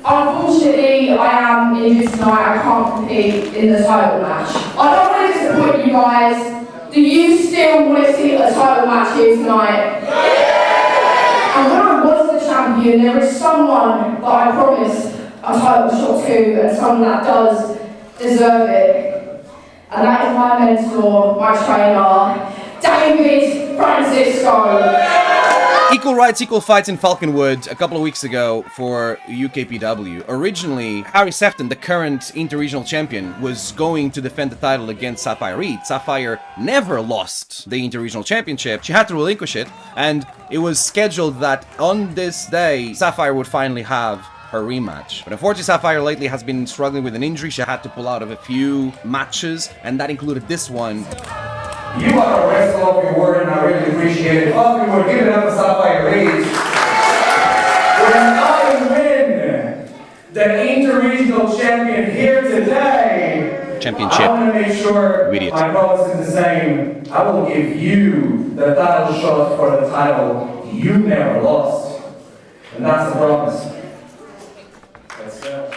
Unfortunately, I am injured tonight. I can't compete in the title match. I don't want to disappoint you guys. Do you still want to see a title match here tonight? Yeah! And when I was the champion, there is someone that I promised a title shot to, and someone that does deserve it. And that is my mentor, my trainer, David Francisco. Equal rights, equal fights in Falconwood a couple of weeks ago for UKPW. Originally, Harry Sefton, the current inter-regional champion, was going to defend the title against Sapphire Reed. Sapphire never lost the inter-regional championship. She had to relinquish it, and it was scheduled that on this day, Sapphire would finally have her rematch. But unfortunately, Sapphire lately has been struggling with an injury. She had to pull out of a few matches, and that included this one. You are a wrestler of your word, and I really appreciate it. Fuck, we were giving up a Sapphire Reed. When I win the inter-regional champion here today, Championship. I want to make sure Idiot. my promise is the same. I will give you the title shot for the title you never lost. And that's the promise. Let's go.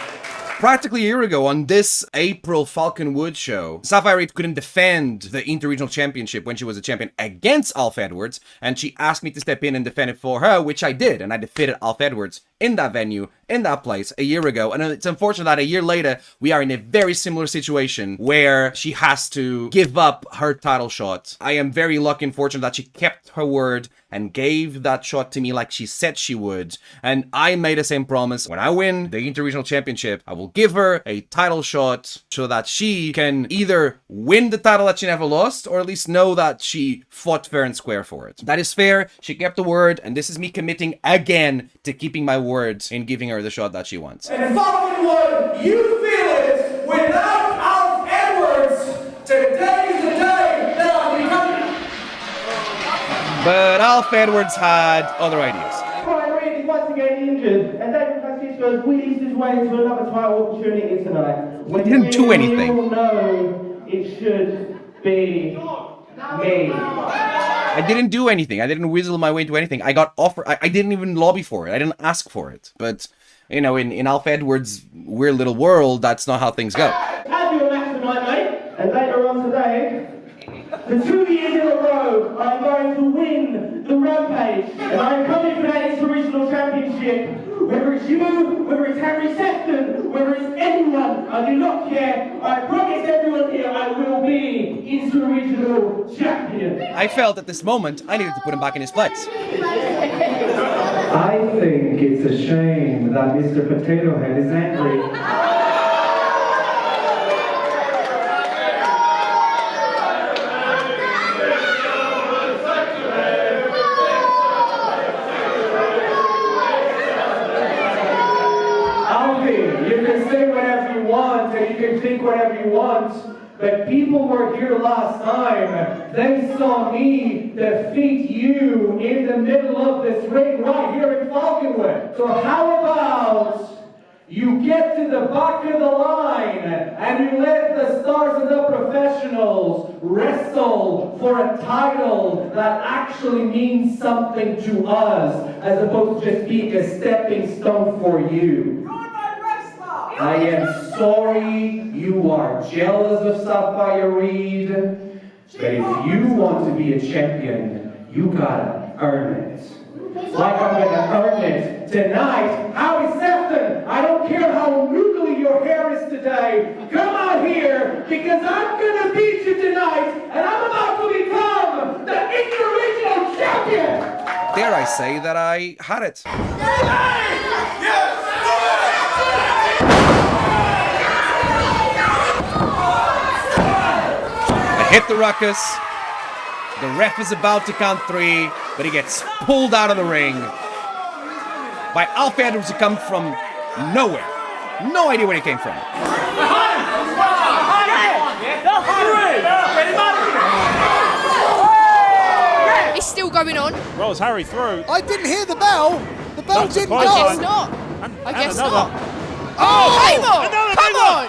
Practically a year ago, on this April Falconwood show, Sapphire Reed couldn't defend the inter-regional championship when she was a champion against Alf Edwards, and she asked me to step in and defend it for her, which I did, and I defeated Alf Edwards in that venue, in that place, a year ago. And it's unfortunate that a year later, we are in a very similar situation where she has to give up her title shot. I am very lucky and fortunate that she kept her word and gave that shot to me like she said she would. And I made the same promise. When I win the inter-regional championship, I will give her a title shot so that she can either win the title that she never lost, or at least know that she fought fair and square for it. That is fair. She kept the word, and this is me committing again to keeping my words in giving her the shot that she wants. And Falconwood, you feel it without Alf Edwards. Today is the day that I'll become. But Alf Edwards had other ideas. Sapphire Reed is once again injured, and David Francisco has wheezed his way into another title opportunity tonight. He didn't do anything. We all know it should be me. I didn't do anything. I didn't weasel my way into anything. I got offered. I didn't even lobby for it. I didn't ask for it. But, you know, in Alf Edwards' weird little world, that's not how things go. Have your match tonight, mate, and later on today, for 2 years in a row, I'm going to win the Rampage, and I'm coming for that inter-regional championship. Whether it's you, whether it's Harry Sefton, whether it's anyone, I do not care. I promise everyone here I will be inter-regional champion. I felt at this moment I needed to put him back in his place. I think it's a shame that Mr. Potato Head is angry. You can think whatever you want, but people were here last time. They saw me defeat you in the middle of this ring right here in Falconwood. So how about you get to the back of the line and you let the stars and the professionals wrestle for a title that actually means something to us, as opposed to just being a stepping stone for you. I am sorry you are jealous of Sapphire Reed, but if you want to be a champion, you gotta earn it. Like I'm gonna earn it tonight. Howie Sefton, I don't care how noodly your hair is today, come out here, because I'm gonna beat you tonight, and I'm about to become the inter-regional champion! Dare I say that I had it. Hit the ruckus. The ref is about to count 3, but he gets pulled out of the ring by Alf Edwards, who comes from nowhere. No idea where he came from. It's still going on. Rolls Harry through. I didn't hear the bell. The bell didn't go. I guess not. I guess not. Oh, Raymond! Come on!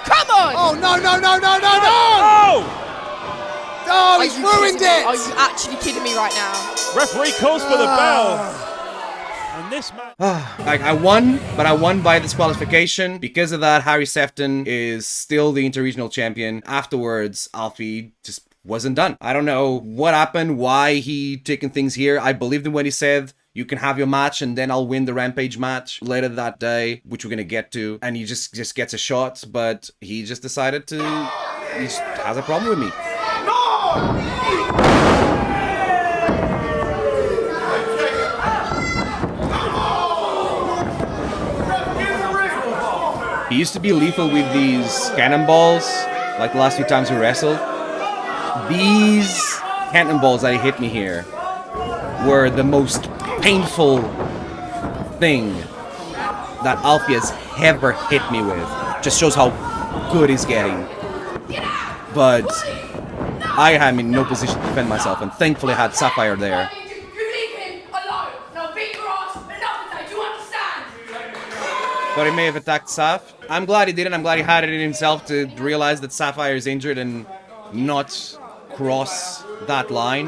Come on! Oh, no, no, no, no, no, no! Oh! Oh, he's ruined it! Are you actually kidding me right now? Referee calls for the bell. And this match. Like, I won, but I won by disqualification. Because of that, Harry Sefton is still the interregional champion. Afterwards, Alfie just wasn't done. I don't know what happened, why he taken things here. I believed him when he said, you can have your match and then I'll win the Rampage match later that day, which we're gonna get to. And he just gets a shot, but he just decided to... He just has a problem with me. He used to be lethal with these cannonballs, like the last few times we wrestled. These cannonballs that he hit me here were the most painful thing that Alfie has ever hit me with. Just shows how good he's getting. But I am in no position to defend myself, and thankfully I had Sapphire there. But he may have attacked Saf. I'm glad he didn't. I'm glad he had it in himself to realize that Sapphire is injured and not cross that line.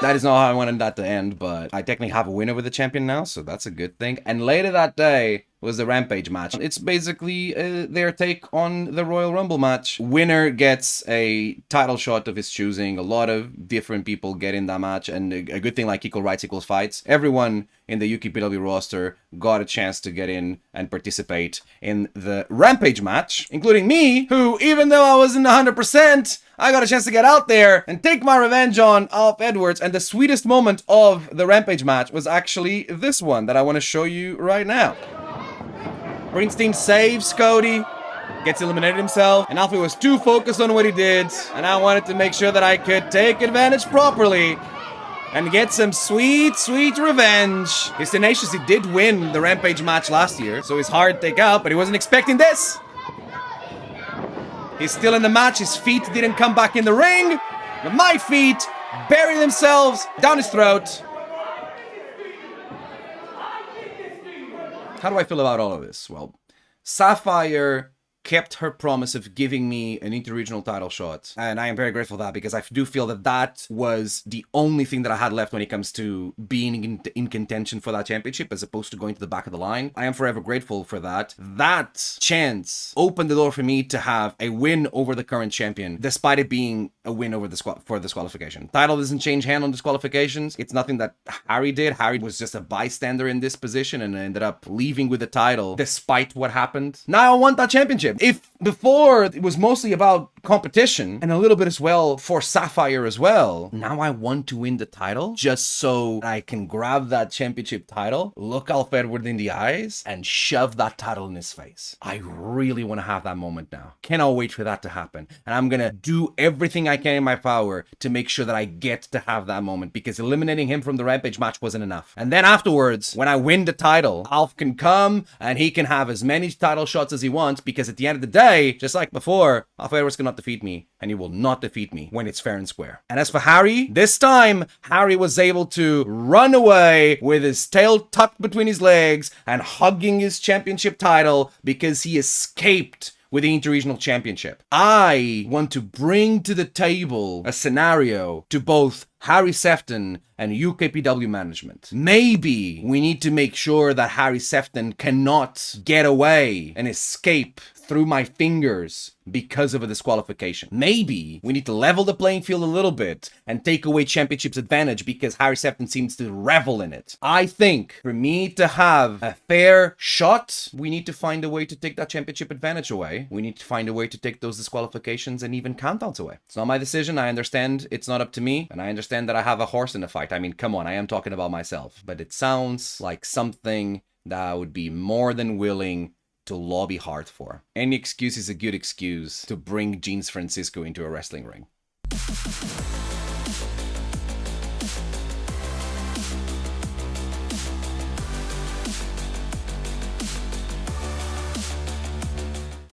That is not how I wanted that to end, but I technically have a win over the champion now, so that's a good thing. And later that day was the Rampage match. It's basically their take on the Royal Rumble match. Winner gets a title shot of his choosing. A lot of different people get in that match, and a good thing like equal rights, equals fights. Everyone in the UKPW roster got a chance to get in and participate in the Rampage match, including me, who, even though I wasn't 100%, I got a chance to get out there and take my revenge on Alf Edwards. And the sweetest moment of the Rampage match was actually this one that I want to show you right now. Springsteen saves Cody, gets eliminated himself, and Alfie was too focused on what he did, and I wanted to make sure that I could take advantage properly and get some sweet, sweet revenge. He's tenacious. He did win the Rampage match last year, so he's hard to take out, but he wasn't expecting this. He's still in the match. His feet didn't come back in the ring, but my feet bury themselves down his throat. How do I feel about all of this? Well, Sapphire kept her promise of giving me an interregional title shot, and I am very grateful for that, because I do feel that that was the only thing that I had left when it comes to being in contention for that championship, as opposed to going to the back of the line. I am forever grateful for that. That chance opened the door for me to have a win over the current champion, despite it being a win over for disqualification. Title doesn't change hand on disqualifications. It's nothing that Harry did. Harry was just a bystander in this position and ended up leaving with the title despite what happened. Now I want that championship. If before it was mostly about competition and a little bit as well for Sapphire as well, now I want to win the title just so I can grab that championship title, look Alf Edward in the eyes, and shove that title in his face. I really want to have that moment now. Cannot wait for that to happen. And I'm gonna do everything I can in my power to make sure that I get to have that moment, because eliminating him from the Rampage match wasn't enough. And then afterwards, when I win the title, Alf can come and he can have as many title shots as he wants, because at the end of the day, just like before, Alf Edwards cannot defeat me, and he will not defeat me when it's fair and square. And as for Harry, this time, Harry was able to run away with his tail tucked between his legs and hugging his championship title because he escaped with the Interregional Championship. I want to bring to the table a scenario to both Harry Sefton and UKPW management. Maybe we need to make sure that Harry Sefton cannot get away and escape through my fingers because of a disqualification. Maybe we need to level the playing field a little bit and take away championship's advantage because Harry Sefton seems to revel in it. I think for me to have a fair shot, we need to find a way to take that championship advantage away. We need to find a way to take those disqualifications and even countdowns away. It's not my decision. I understand it's not up to me, and I understand that I have a horse in the fight. I mean, come on, I am talking about myself, but it sounds like something that I would be more than willing to lobby hard for. Any excuse is a good excuse to bring Jeans Francisco into a wrestling ring.